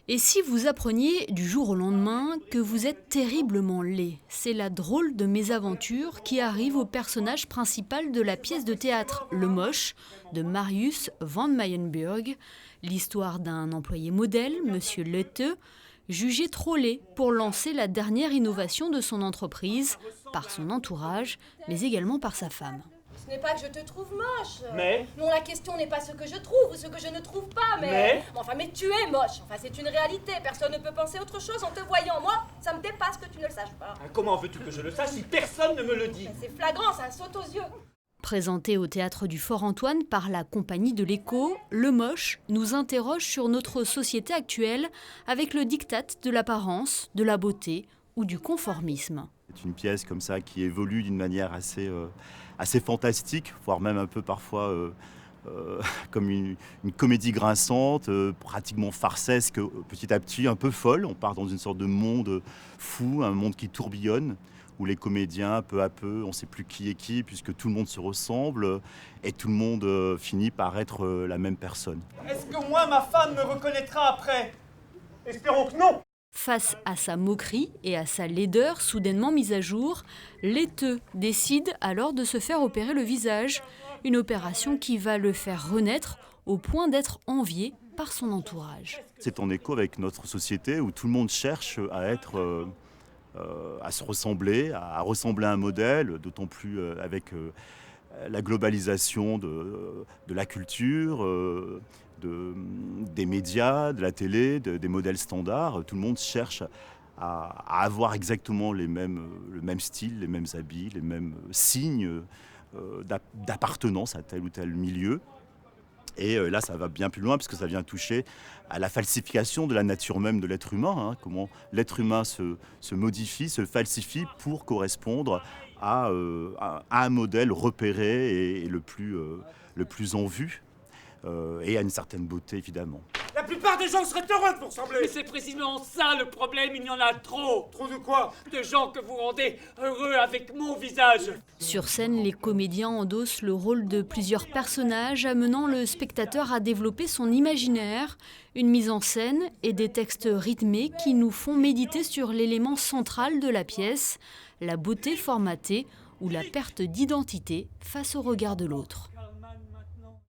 Et si vous appreniez du jour au lendemain que vous êtes terriblement laid? C'est la drôle de mésaventure qui arrive au personnage principal de la pièce de théâtre Le Moche de Marius van Mayenburg, l'histoire d'un employé modèle, Monsieur Letteux, jugé trop laid pour lancer la dernière innovation de son entreprise par son entourage, mais également par sa femme. Ce n'est pas que je te trouve moche. Mais Non, la question n'est pas ce que je trouve ou ce que je ne trouve pas, mais tu es moche. Enfin, c'est une réalité. Personne ne peut penser autre chose en te voyant. Moi, ça me dépasse que tu ne le saches pas. Comment veux-tu que je le sache si personne ne me le dit? C'est flagrant, ça saute aux yeux. Présenté au théâtre du Fort-Antoine par la Compagnie de l'Écho, Le Moche nous interroge sur notre société actuelle avec le diktat de l'apparence, de la beauté ou du conformisme. C'est une pièce comme ça qui évolue d'une manière assez fantastique, voire même un peu parfois comme une comédie grinçante, pratiquement farcesque, petit à petit un peu folle. On part dans une sorte de monde fou, un monde qui tourbillonne, où les comédiens, peu à peu, on ne sait plus qui est qui, puisque tout le monde se ressemble, et tout le monde finit par être la même personne. Est-ce que moi, ma femme, me reconnaîtra après? Espérons que non. Face à sa moquerie et à sa laideur soudainement mise à jour, Letteux décide alors de se faire opérer le visage, une opération qui va le faire renaître au point d'être envié par son entourage. C'est en écho avec notre société où tout le monde cherche à se ressembler, à ressembler à un modèle, d'autant plus avec la globalisation de la culture, des médias, de la télé, des modèles standards. Tout le monde cherche à avoir exactement le même style, les mêmes habits, les mêmes signes d'appartenance à tel ou tel milieu. Et là, ça va bien plus loin parce que ça vient toucher à la falsification de la nature même de l'être humain. Comment l'être humain se modifie, se falsifie pour correspondre à un modèle repéré et le plus en vue. Et à une certaine beauté, évidemment. La plupart des gens seraient heureux de vous ressembler. Mais c'est précisément ça le problème, il y en a trop. Trop de quoi? De gens que vous rendez heureux avec mon visage. Sur scène, les comédiens endossent le rôle de plusieurs personnages, amenant le spectateur à développer son imaginaire, une mise en scène et des textes rythmés qui nous font méditer sur l'élément central de la pièce, la beauté formatée ou la perte d'identité face au regard de l'autre.